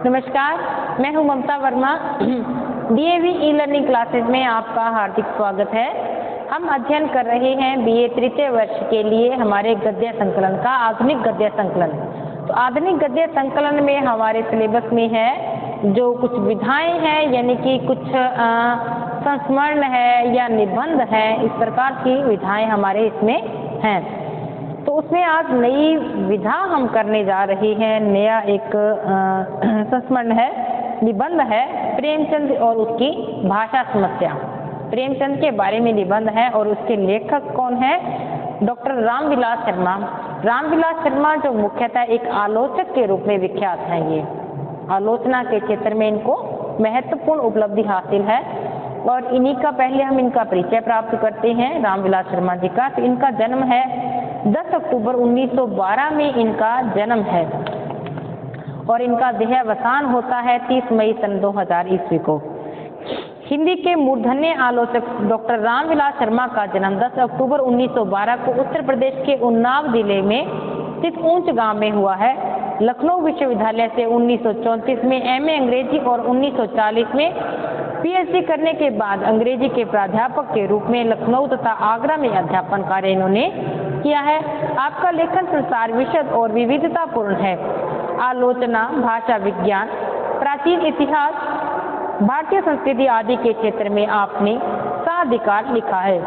नमस्कार, मैं हूं Mamta Verma. DAV e learning classes में आपका हार्दिक स्वागत है। हम अध्ययन कर रहे हैं बीए तृतीय वर्ष के लिए हमारे गद्य संकलन का आधुनिक गद्य संकलन। तो आधुनिक गद्य संकलन में हमारे सिलेबस में है जो कुछ विधाएं हैं, यानी कि कुछ संस्मरण है या निबंध है, इस प्रकार की विधाएं हमारे इसमें हैं। तो उसमें आज नई विधा हम करने जा रहे हैं। नया एक संस्मरण है, निबंध है, प्रेमचंद और उसकी भाषा समस्या। प्रेमचंद के बारे में निबंध है और उसके लेखक कौन है? डॉक्टर रामविलास शर्मा। रामविलास शर्मा जो मुख्यतः एक आलोचक के रूप में विख्यात हैं। ये आलोचना के क्षेत्र में इनको महत्वपूर्ण उपलब्धि हासिल है और इन्हीं का पहले हम इनका परिचय प्राप्त करते हैं रामविलास शर्मा जी का। तो इनका जन्म है 10 अक्टूबर 1912 में इनका जन्म है और इनका देहावसान होता है 30 मई सन 2000 ईस्वी को। हिंदी के मूर्धन्य आलोचक डॉक्टर रामविलास शर्मा का जन्म 10 अक्टूबर 1912 को उत्तर प्रदेश के उन्नाव जिले में स्थित ऊंच गांव में हुआ है। लखनऊ विश्वविद्यालय से 1934 में एमए अंग्रेजी और 1940 में पीएचडी करने के बाद अंग्रेजी के प्राध्यापक के रूप में लखनऊ तथा आगरा में अध्यापन कार्य इन्होंने किया है। आपका लेखन संसार विशद और विविधतापूर्ण है। आलोचना, भाषा विज्ञान, प्राचीन इतिहास, भारतीय संस्कृति आदि के क्षेत्र में आपने साधिकार लिखा है।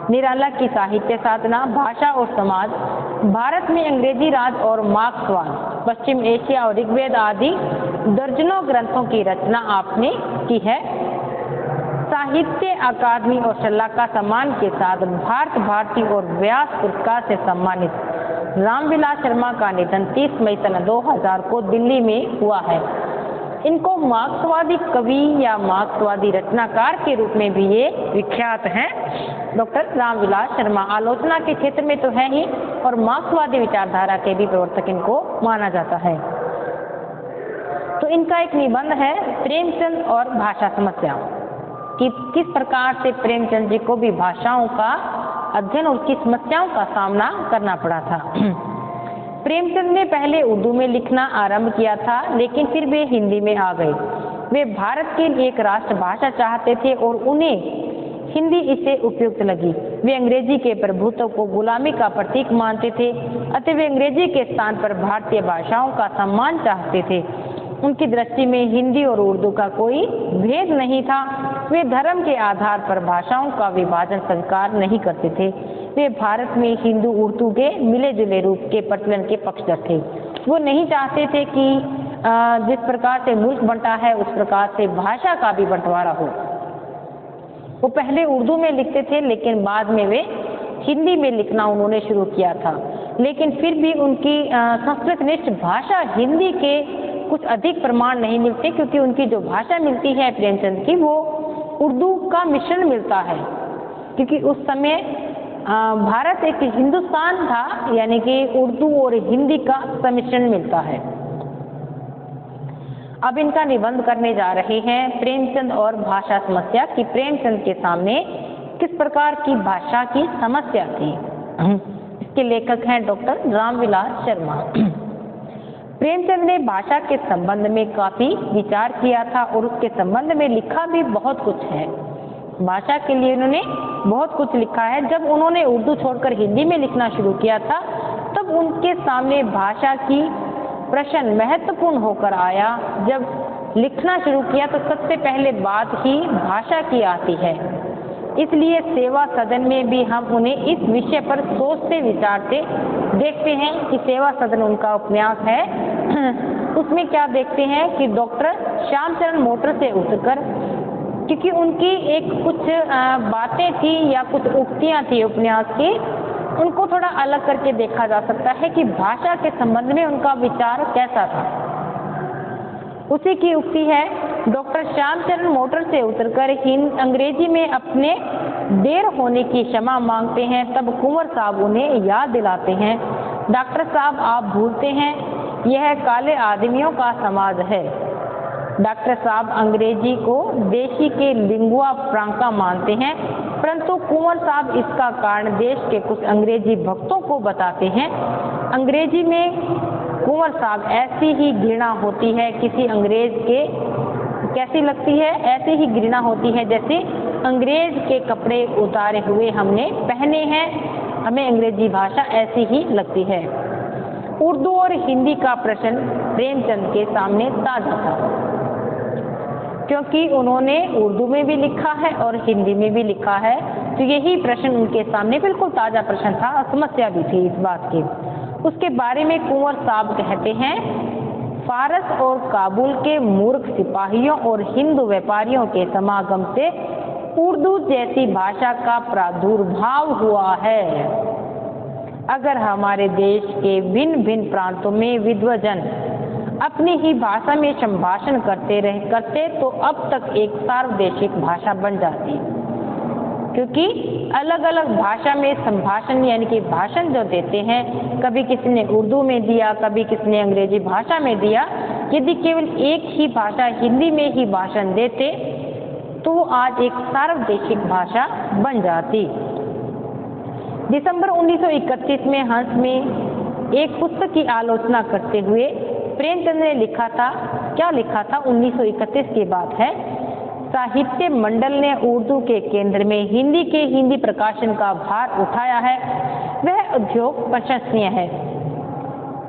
निराला की साहित्य साधना, भाषा और समाज, भारत में अंग्रेजी राज और मार्क्सवाद, पश्चिम एशिया और ऋग्वेद आदि दर्जनों ग्रंथों की रचना आपने की है। साहित्य अकादमी और सलाहकार सम्मान के साथ भारत भारती और व्यास पुरस्कार से सम्मानित रामविलास शर्मा का निधन 30 मई सन 2000 को दिल्ली में हुआ है। इनको मार्क्सवादी कवि या मार्क्सवादी रचनाकार के रूप में भी ये विख्यात हैं। डॉक्टर रामविलास शर्मा आलोचना के क्षेत्र में तो है ही और मार्क्सवादी विचारधारा के भी प्रवर्तक इनको माना जाता है। तो इनका एक निबंध है प्रेमचंद और भाषा समस्या, कि किस प्रकार से प्रेमचंद जी को भी भाषाओं का अध्ययन और उसकी समस्याओं का सामना करना पड़ा था। प्रेमचंद ने पहले उर्दू में लिखना आरंभ किया था, लेकिन फिर वे हिंदी में आ गए। वे भारत की एक राष्ट्रभाषा चाहते थे और उन्हें हिंदी इससे उपयुक्त लगी। वे अंग्रेजी के प्रभुत्व को गुलामी का प्रतीक मानते थे, अतः वे अंग्रेजी के स्थान पर भारतीय भाषाओं का सम्मान चाहते थे। उनकी दृष्टि में हिंदी और उर्दू का कोई भेद नहीं था। वे धर्म के आधार पर भाषाओं का विभाजन स्वीकार नहीं करते थे। वे भारत में हिंदू उर्दू के मिले जुले रूप के प्रचलन के पक्षधर थे। वो नहीं चाहते थे कि जिस प्रकार से मुल्क बंटा है उस प्रकार से भाषा का भी बंटवारा हो। वो पहले उर्दू में लिखते थे, लेकिन बाद में वे हिंदी में लिखना उन्होंने शुरू किया था। लेकिन फिर भी उनकी संस्कृतनिष्ठ भाषा हिंदी के कुछ अधिक प्रमाण नहीं मिलते, क्योंकि उनकी जो भाषा मिलती है प्रेमचंद की, वो उर्दू का मिश्रण मिलता है। क्योंकि उस समय भारत एक हिंदुस्तान था, यानी कि उर्दू और हिंदी का सम्मिश्रण मिलता है। अब इनका निबंध करने जा रहे हैं प्रेमचंद और भाषा समस्या, कि प्रेमचंद के सामने किस प्रकार की भाषा की समस्या थी। इसके लेखक हैं डॉक्टर रामविलास शर्मा। प्रेमचंद ने भाषा के संबंध में काफी विचार किया था और उसके संबंध में लिखा भी बहुत कुछ है। भाषा के लिए उन्होंने बहुत कुछ लिखा है। जब उन्होंने उर्दू छोड़कर हिंदी में लिखना शुरू किया था, तब उनके सामने भाषा की प्रश्न महत्वपूर्ण होकर आया। जब लिखना शुरू किया तो सबसे पहले बात ही भाषा की आती है। इसलिए सेवा सदन में भी हम उन्हें इस विषय पर सोचते विचारते देखते हैं कि सेवा सदन उनका उपन्यास है। उसमें क्या देखते हैं कि डॉक्टर श्यामचरण मोटर से उठकर, क्योंकि उनकी एक कुछ बातें थी या कुछ उक्तियां थी उपन्यास की, उनको थोड़ा अलग करके देखा जा सकता है कि भाषा के संबंध में उनका विचार कैसा था। उसी की उक्ति है, डॉक्टर श्यामचरण मोटर से उतरकर अंग्रेजी में अपने देर होने की क्षमा मांगते हैं, तब कुंवर साहब उन्हें याद दिलाते हैं, डॉक्टर साहब आप भूलते हैं यह काले आदमियों का समाज है। डॉक्टर साहब अंग्रेजी को देशी के लिंगुआ फ्रांका मानते हैं, परंतु कुंवर साहब इसका कारण देश के कुछ अंग्रेजी भक्तों को बताते हैं। अंग्रेजी में कुंवर साहब ऐसी ही घृणा होती है किसी अंग्रेज के, कैसी लगती है, ऐसी ही घृणा होती है जैसे अंग्रेज के कपड़े उतारे हुए हमने पहने हैं, हमें अंग्रेजी भाषा ऐसी ही लगती है। उर्दू और हिंदी का प्रश्न प्रेमचंद के सामने ताजा था, क्योंकि उन्होंने उर्दू में भी लिखा है और हिंदी में भी लिखा है, तो यही प्रश्न उनके सामने बिल्कुल ताजा प्रश्न था और समस्या भी थी इस बात की। उसके बारे में कुंवर साहब कहते हैं, फारस और काबुल के मूर्ख सिपाहियों और हिंदू व्यापारियों के समागम से उर्दू जैसी भाषा का प्रादुर्भाव हुआ है। अगर हमारे देश के भिन्न भिन्न प्रांतों में विद्वजन अपनी ही भाषा में संभाषण करते तो अब तक एक सार्वदेशिक भाषा बन जाती, क्योंकि अलग अलग भाषा में संभाषण यानी कि भाषण जो देते हैं, कभी किसी ने उर्दू में दिया, कभी किसी ने अंग्रेजी भाषा में दिया, यदि केवल एक ही भाषा हिंदी में ही भाषण देते तो आज एक सार्वदेशिक भाषा बन जाती। दिसंबर 1931 में हंस में एक पुस्तक की आलोचना करते हुए प्रेमचंद ने लिखा था, क्या लिखा था, 1931 की बात है, साहित्य मंडल ने उर्दू के केंद्र में हिंदी प्रकाशन का भार उठाया है, वह उद्योग प्रशंसनीय है।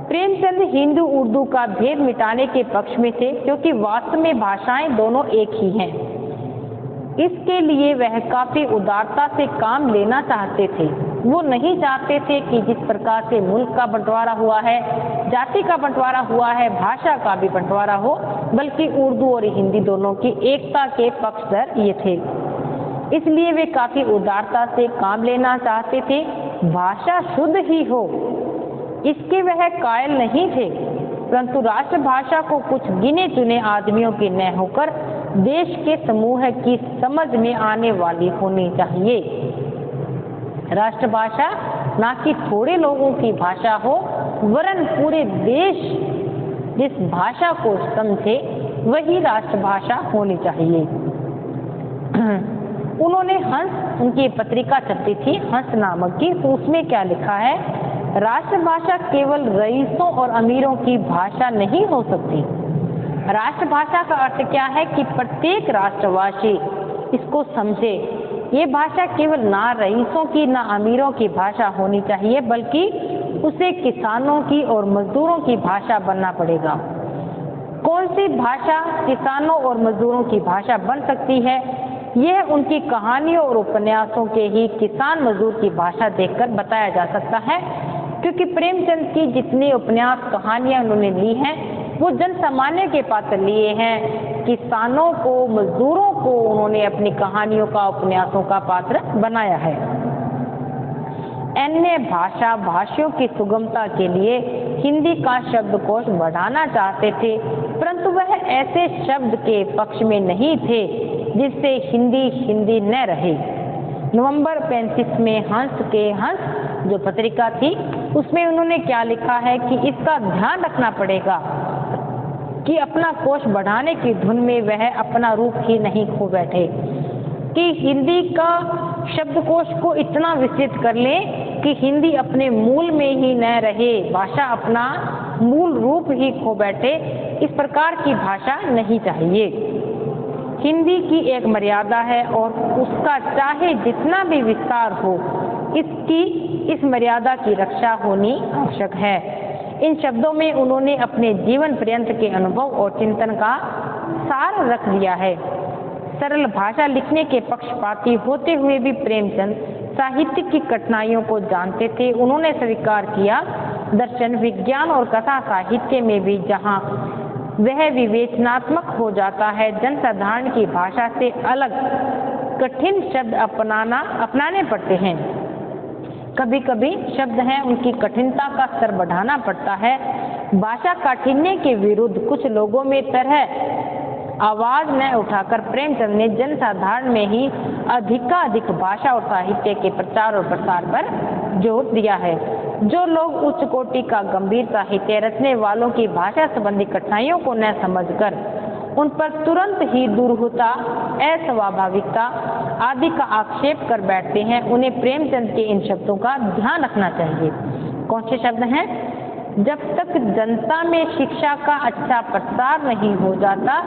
प्रेमचंद हिंदू उर्दू का भेद मिटाने के पक्ष में थे, क्योंकि वास्तव में भाषाएं दोनों एक ही हैं। इसके लिए वह काफी उदारता से काम लेना चाहते थे। वो नहीं चाहते थे कि जिस प्रकार से मुल्क का बंटवारा हुआ है, जाति का बंटवारा हुआ है, भाषा का भी बंटवारा हो, बल्कि उर्दू और हिंदी दोनों की एकता के पक्षधर ये थे। इसलिए वे काफी उदारता से काम लेना चाहते थे। भाषा शुद्ध ही हो, इसके वह कायल नहीं थे, परंतु राष्ट्रभाषा को कुछ गिने चुने आदमियों की न होकर देश के समूह की समझ में आने वाली होनी चाहिए। राष्ट्रभाषा ना कि थोड़े लोगों की भाषा हो, वरन पूरे देश जिस भाषा को समझे वही राष्ट्रभाषा होनी चाहिए। उन्होंने हंस, उनकी पत्रिका चलती थी हंस नामक की, तो उसमें क्या लिखा है, राष्ट्रभाषा केवल रईसों और अमीरों की भाषा नहीं हो सकती। राष्ट्रभाषा का अर्थ क्या है कि प्रत्येक राष्ट्रवासी इसको समझे। ये भाषा केवल ना रईसों की ना अमीरों की भाषा होनी चाहिए, बल्कि उसे किसानों की और मजदूरों की भाषा बनना पड़ेगा। कौन सी भाषा किसानों और मजदूरों की भाषा बन सकती है, यह उनकी कहानियों और उपन्यासों के ही किसान मजदूर की भाषा देखकर बताया जा सकता है, क्योंकि प्रेमचंद की जितनी उपन्यास कहानियां उन्होंने ली हैं वो जन सामान्य के पात्र लिए हैं। किसानों को, मजदूरों को उन्होंने अपनी कहानियों का, उपन्यासों का पात्र बनाया है। अन्य भाषा भाषियों की सुगमता के लिए हिंदी का शब्दकोश बढ़ाना चाहते थे, परंतु वह ऐसे शब्द के पक्ष में नहीं थे जिससे हिंदी न रहे। नवंबर 35 में हंस जो पत्रिका थी, उसमें उन्होंने क्या लिखा है कि इसका ध्यान रखना पड़ेगा कि अपना कोश बढ़ाने की धुन में वह अपना रूप ही नहीं खो बैठे, कि हिंदी का शब्दकोश को इतना विस्तृत कर लें कि हिंदी अपने मूल में ही न रहे, भाषा अपना मूल रूप ही खो बैठे। इस प्रकार की भाषा नहीं चाहिए। हिंदी की एक मर्यादा है और उसका चाहे जितना भी विस्तार हो, इस मर्यादा की रक्षा होनी आवश्यक है। इन शब्दों में उन्होंने अपने जीवन पर्यंत के अनुभव और चिंतन का सार रख दिया है। सरल भाषा लिखने के पक्षपाती होते हुए भी प्रेमचंद साहित्य की कठिनाइयों को जानते थे। उन्होंने स्वीकार किया, दर्शन, विज्ञान और कथा साहित्य में भी जहाँ वह विवेचनात्मक हो जाता है, जनसाधारण की भाषा से अलग कठिन शब्द अपनाने पड़ते हैं। कभी कभी शब्द हैं, उनकी कठिनता का स्तर बढ़ाना पड़ता है। भाषा काठिन्य के विरुद्ध कुछ लोगों में तरह आवाज न उठाकर प्रेमचंद ने जनसाधारण में ही अधिकाधिक भाषा और साहित्य के प्रचार और प्रसार पर जोर दिया है। जो लोग उच्च कोटि का गंभीर साहित्य रचने वालों की भाषा संबंधी कठिनाइयों को न समझकर उन पर तुरंत ही दुर्हुता, अस्वाभाविकता, आदि का आक्षेप कर बैठते हैं, उन्हें प्रेमचंद के इन शब्दों का ध्यान रखना चाहिए। कौन से शब्द हैं? जब तक जनता में शिक्षा का अच्छा प्रसार नहीं हो जाता,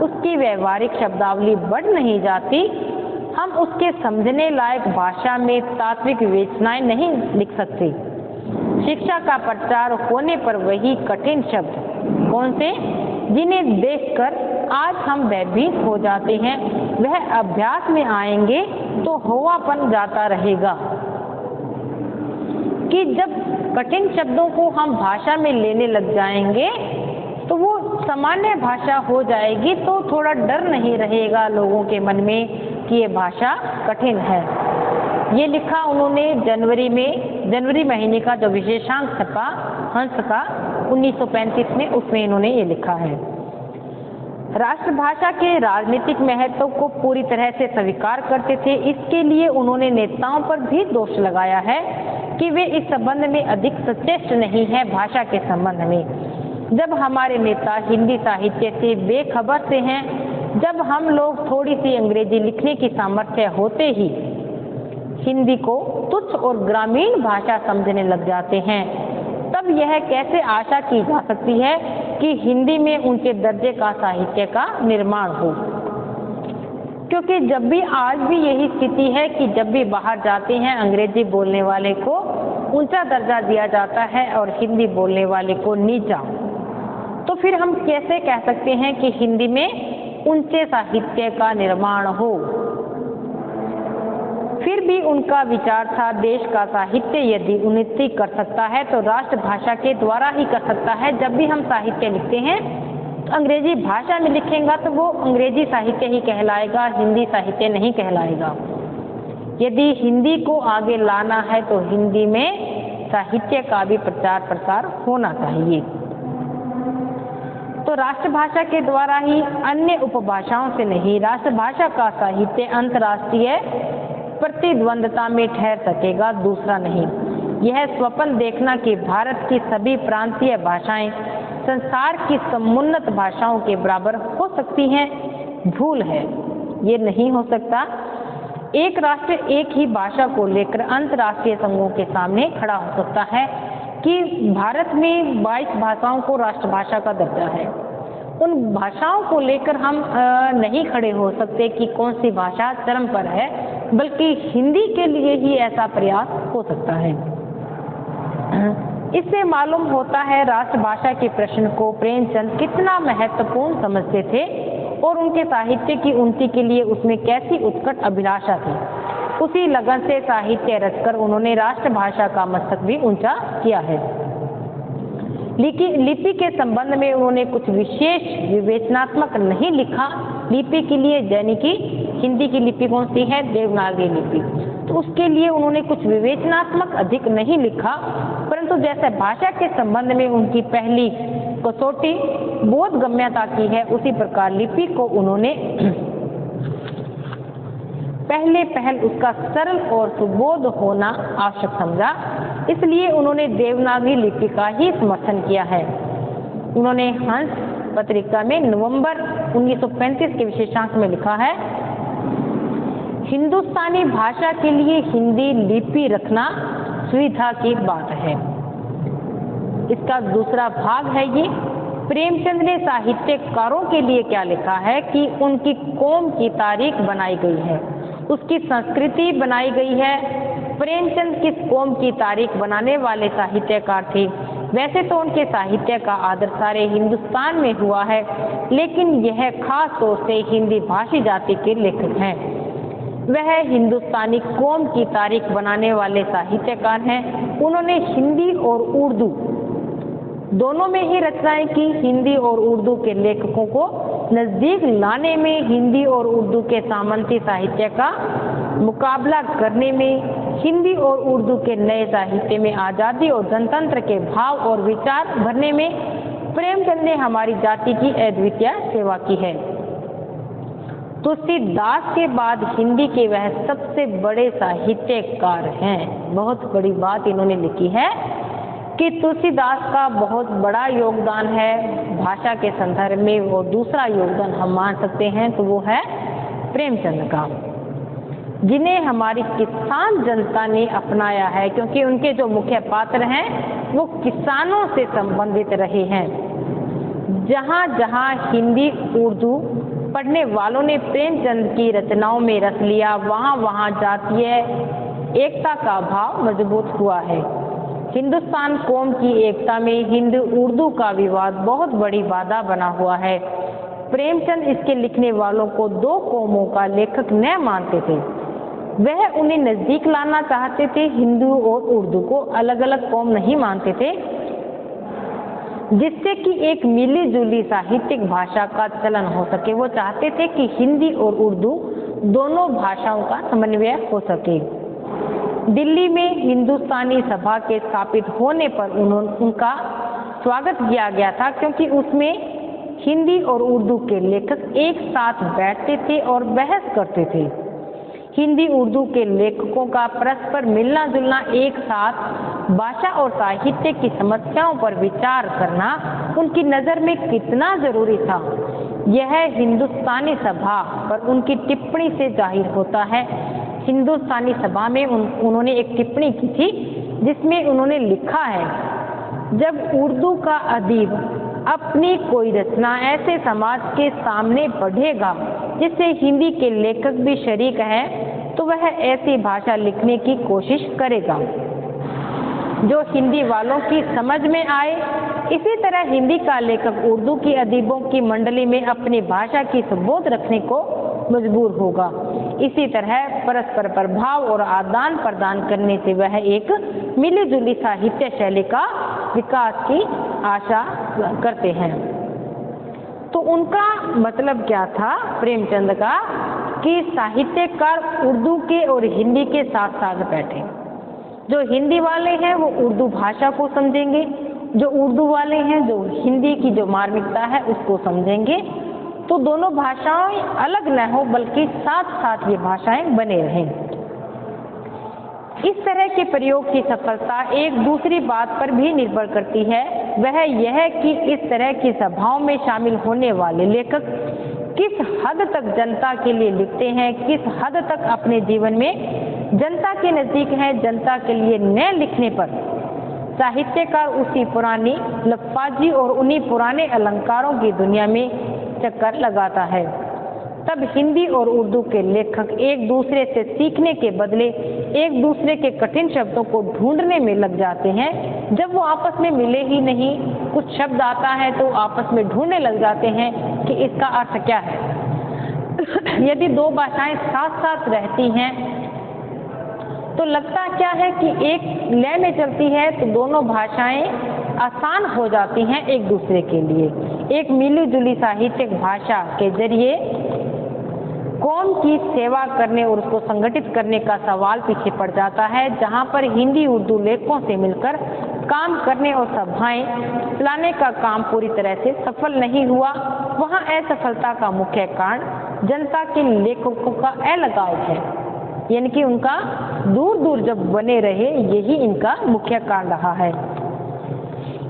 उसकी व्यवहारिक शब्दावली बढ़ नहीं जाती, हम उसके समझने लायक भाषा में तात्विक विवेचनाएं नहीं लिख सकते। शिक्षा का प्रचार होने पर वही कठिन शब्द, कौन से, जिन्हें देखकर आज हम भयभीत हो जाते हैं, वह अभ्यास में आएंगे तो होवापन जाता रहेगा। कि जब कठिन शब्दों को हम भाषा में लेने लग जाएंगे तो वो सामान्य भाषा हो जाएगी, तो थोड़ा डर नहीं रहेगा लोगों के मन में कि ये भाषा कठिन है। ये लिखा उन्होंने जनवरी महीने का जो विशेषांक छपा हंस का 1935 में, उसमें इन्होंने ये लिखा है। राष्ट्रभाषा के राजनीतिक महत्व को पूरी तरह से स्वीकार करते थे। इसके लिए उन्होंने नेताओं पर भी दोष लगाया है कि वे इस संबंध में अधिक सचेष्ट नहीं है भाषा के संबंध में। जब हमारे नेता हिंदी साहित्य से बेखबर से हैं, जब हम लोग थोड़ी सी अंग्रेजी लिखने की सामर्थ्य होते ही हिंदी को तुच्छ और ग्रामीण भाषा समझने लग जाते हैं, तब यह कैसे आशा की जा सकती है कि हिंदी में ऊंचे दर्जे का साहित्य का निर्माण हो। क्योंकि जब भी आज भी यही स्थिति है कि जब भी बाहर जाते हैं अंग्रेजी बोलने वाले को ऊंचा दर्जा दिया जाता है और हिंदी बोलने वाले को नीचा, तो फिर हम कैसे कह सकते हैं कि हिंदी में ऊंचे साहित्य का निर्माण हो। फिर भी उनका विचार था, देश का साहित्य यदि उन्नति कर सकता है तो राष्ट्रभाषा के द्वारा ही कर सकता है। जब भी हम साहित्य लिखते हैं तो अंग्रेजी भाषा में लिखेंगे तो वो अंग्रेजी साहित्य ही कहलाएगा, हिंदी साहित्य नहीं कहलाएगा। यदि हिंदी को आगे लाना है तो हिंदी में साहित्य का भी प्रचार प्रसार होना चाहिए। तो राष्ट्रभाषा के द्वारा ही, अन्य उपभाषाओं से नहीं। राष्ट्रभाषा का साहित्य अंतर्राष्ट्रीय प्रतिद्वंदता में ठहर सकेगा, दूसरा नहीं। यह स्वप्न देखना कि भारत की सभी प्रांतीय भाषाएं संसार की समुन्नत भाषाओं के बराबर हो सकती हैं, भूल है, ये नहीं हो सकता। एक राष्ट्र एक ही भाषा को लेकर अंतर्राष्ट्रीय संघों के सामने खड़ा हो सकता है कि भारत में 22 भाषाओं को राष्ट्रभाषा का दर्जा है। उन भाषाओं को लेकर हम नहीं खड़े हो सकते कि कौन सी भाषा चरम पर है, बल्कि हिंदी के लिए ही ऐसा प्रयास हो सकता है। इससे मालूम होता है राष्ट्रभाषा के प्रश्न को प्रेमचंद कितना महत्वपूर्ण समझते थे और उनके साहित्य की उन्नति के लिए उसमें कैसी उत्कट अभिलाषा थी। उसी लगन से साहित्य रचकर उन्होंने राष्ट्रभाषा का मस्तक भी ऊंचा किया है। लिपि के संबंध में उन्होंने कुछ विशेष विवेचनात्मक नहीं लिखा। लिपि के लिए, यानी कि हिंदी की लिपि कौन सी है, देवनागरी लिपि, तो उसके लिए उन्होंने कुछ विवेचनात्मक अधिक नहीं लिखा, परंतु जैसे भाषा के संबंध में उनकी पहली कसौटी बोधगम्यता की है, उसी प्रकार लिपि को उन्होंने पहल उसका सरल और सुबोध होना आवश्यक समझा। इसलिए उन्होंने देवनागरी लिपि का ही समर्थन किया है। उन्होंने हंस पत्रिका में नवंबर 1935 के विशेषांक में लिखा है, हिंदुस्तानी भाषा के लिए हिंदी लिपि रखना सुविधा की बात है। इसका दूसरा भाग है ये, प्रेमचंद ने साहित्यकारों के लिए क्या लिखा है कि उनकी कौम की तारीख बनाई गई है, उसकी संस्कृति बनाई गई है। प्रेमचंद किस कौम की तारीख बनाने वाले साहित्यकार थे? वैसे तो उनके साहित्य का आदर सारे हिंदुस्तान में हुआ है, लेकिन यह खास तौर से हिंदी भाषी जाति के लेखक हैं। वह हिंदुस्तानी कौम की तारीख बनाने वाले साहित्यकार हैं। उन्होंने हिंदी और उर्दू दोनों में ही रचनाएं की। हिंदी और उर्दू के लेखकों को नजदीक लाने में, हिंदी और उर्दू के सामंती साहित्य का मुकाबला करने में, हिंदी और उर्दू के नए साहित्य में आजादी और जनतंत्र के भाव और विचार भरने में प्रेमचंद ने हमारी जाति की अद्वितीय सेवा की है। तुलसीदास के बाद हिंदी के वह सबसे बड़े साहित्यकार हैं। बहुत बड़ी बात इन्होंने लिखी है कि तुलसीदास का बहुत बड़ा योगदान है भाषा के संदर्भ में, और दूसरा योगदान हम मान सकते हैं तो वो है प्रेमचंद का। जिन्हें हमारी किसान जनता ने अपनाया है, क्योंकि उनके जो मुख्य पात्र हैं वो किसानों से संबंधित रहे हैं। जहाँ जहाँ हिंदी उर्दू पढ़ने वालों ने प्रेमचंद की रचनाओं में रस लिया, वहाँ वहाँ जातीय एकता का भाव मजबूत हुआ है। हिंदुस्तान कौम की एकता में हिंदी उर्दू का विवाद बहुत बड़ी बाधा बना हुआ है। प्रेमचंद इसके लिखने वालों को दो कौमों का लेखक न मानते थे, वह उन्हें नजदीक लाना चाहते थे। हिंदू और उर्दू को अलग अलग कौम नहीं मानते थे, जिससे कि एक मिली जुली साहित्यिक भाषा का चलन हो सके। वो चाहते थे कि हिंदी और उर्दू दोनों भाषाओं का समन्वय हो सके। दिल्ली में हिंदुस्तानी सभा के स्थापित होने पर उनका स्वागत किया गया था, क्योंकि उसमें हिंदी और उर्दू के लेखक एक साथ बैठते थे और बहस करते थे। हिंदी उर्दू के लेखकों का परस्पर मिलना जुलना, एक साथ भाषा और साहित्य की समस्याओं पर विचार करना उनकी नज़र में कितना जरूरी था, यह हिंदुस्तानी सभा पर उनकी टिप्पणी से जाहिर होता है। हिंदुस्तानी सभा में उन्होंने एक टिप्पणी की थी, जिसमें उन्होंने लिखा है, जब उर्दू का अदीब अपनी कोई रचना ऐसे समाज के सामने पढ़ेगा जिससे हिंदी के लेखक भी शरीक हैं, तो वह ऐसी भाषा लिखने की कोशिश करेगा जो हिंदी वालों की समझ में आए। इसी तरह हिंदी का लेखक उर्दू की अदीबों की मंडली में अपनी भाषा की सुबोध रखने को मजबूर होगा। इसी तरह परस्पर प्रभाव और आदान प्रदान करने से वह एक मिली जुली साहित्य शैली का विकास की आशा करते हैं। तो उनका मतलब क्या था प्रेमचंद का, कि साहित्यकार उर्दू के और हिंदी के साथ साथ बैठे। जो हिंदी वाले हैं वो उर्दू भाषा को समझेंगे, जो उर्दू वाले हैं जो हिंदी की जो मार्मिकता है उसको समझेंगे। तो दोनों भाषाएं अलग न हो, बल्कि साथ साथ ये भाषाएं बने रहें। इस तरह के प्रयोग की सफलता एक दूसरी बात पर भी निर्भर करती है, वह यह कि इस तरह की सभाओं में शामिल होने वाले लेखक किस हद तक जनता के लिए लिखते हैं, किस हद तक अपने जीवन में जनता के नजदीक हैं। जनता के लिए न लिखने पर साहित्यकार उसी पुरानी लफ्ज़बाजी और उन्हीं पुराने अलंकारों की दुनिया में चक्कर लगाता है। तब हिंदी और उर्दू के लेखक एक दूसरे से सीखने के बदले एक दूसरे के कठिन शब्दों को ढूंढने में लग जाते हैं। जब वो आपस में मिले ही नहीं, कुछ शब्द आता है तो आपस में ढूंढने लग जाते हैं कि इसका अर्थ क्या है। यदि दो भाषाएं साथ साथ रहती हैं तो लगता क्या है कि एक लय में चलती है, तो दोनों भाषाएं आसान हो जाती हैं एक दूसरे के लिए। एक मिली जुली साहित्यिक भाषा के जरिए कौम की सेवा करने और उसको संगठित करने का सवाल पीछे पड़ जाता है। जहां पर हिंदी उर्दू लेखकों से मिलकर काम करने और सभाएं चलाने का काम पूरी तरह से सफल नहीं हुआ, वहां असफलता का मुख्य कारण जनता के लेखकों का अलगाव है, यानी कि उनका दूर दूर जब बने रहे, यही इनका मुख्य कारण रहा है।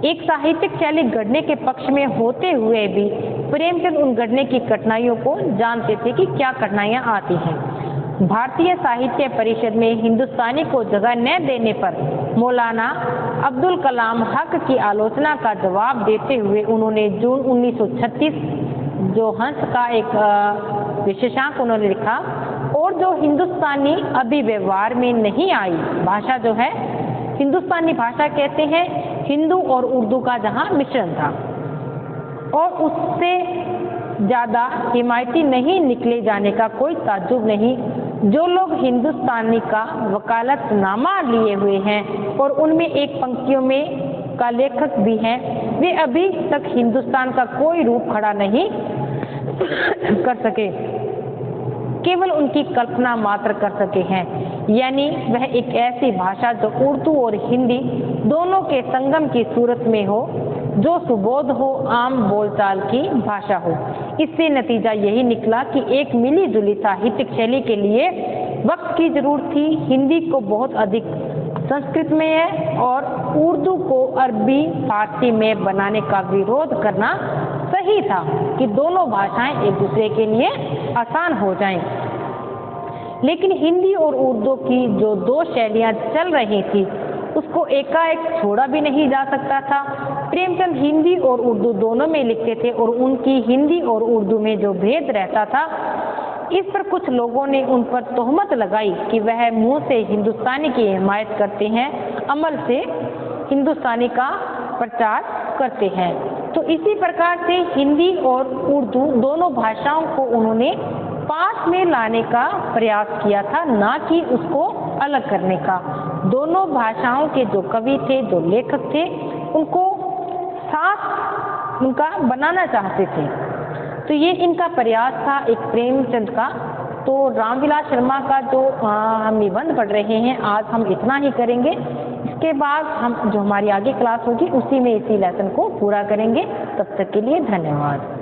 एक साहित्यिक शैली गढ़ने के पक्ष में होते हुए भी प्रेमचंद उन गढ़ने की कठिनाइयों को जानते थे कि क्या कठिनाइयां आती हैं। भारतीय साहित्य परिषद में हिंदुस्तानी को जगह न देने पर मौलाना अब्दुल कलाम हक की आलोचना का जवाब देते हुए उन्होंने जून 1936 जो हंस का एक विशेषांक उन्होंने लिखा, और जो हिंदुस्तानी अभी व्यवहार में नहीं आई भाषा जो है, हिंदुस्तानी भाषा कहते हैं हिंदू और उर्दू का जहां मिश्रण था, और उससे ज़्यादा हिमायती नहीं निकले जाने का कोई ताज्जुब नहीं। जो लोग हिंदुस्तानी का वकालतनामा लिए हुए हैं और उनमें एक पंक्तियों में का लेखक भी हैं, वे अभी तक हिंदुस्तान का कोई रूप खड़ा नहीं कर सके, केवल उनकी कल्पना मात्र कर सके हैं। यानी वह एक ऐसी भाषा जो उर्दू और हिंदी दोनों के संगम की सूरत में हो, जो सुबोध हो, आम बोलचाल की भाषा हो। इससे नतीजा यही निकला कि एक मिली जुली साहित्यिक शैली के लिए वक्त की जरूरत थी। हिंदी को बहुत अधिक संस्कृत में है और उर्दू को अरबी फारसी में बनाने का विरोध करना सही था कि दोनों भाषाएं एक दूसरे के लिए आसान हो जाएं। लेकिन हिंदी और उर्दू की जो दो शैलियाँ चल रही थी उसको एकाएक छोड़ा भी नहीं जा सकता था। प्रेमचंद हिंदी और उर्दू दोनों में लिखते थे और उनकी हिंदी और उर्दू में जो भेद रहता था, इस पर कुछ लोगों ने उन पर तोहमत लगाई कि वह मुंह से हिंदुस्तानी की हिमायत करते हैं, अमल से हिंदुस्तानी का प्रचार करते हैं। तो इसी प्रकार से हिंदी और उर्दू दोनों भाषाओं को उन्होंने पास में लाने का प्रयास किया था, ना कि उसको अलग करने का। दोनों भाषाओं के जो कवि थे, जो लेखक थे, उनको साथ उनका बनाना चाहते थे। तो ये इनका प्रयास था एक प्रेमचंद का। तो रामविलास शर्मा का जो हम निबंध पढ़ रहे हैं आज हम इतना ही करेंगे। इसके बाद हम जो हमारी आगे क्लास होगी उसी में इसी लेसन को पूरा करेंगे। तब तक के लिए धन्यवाद।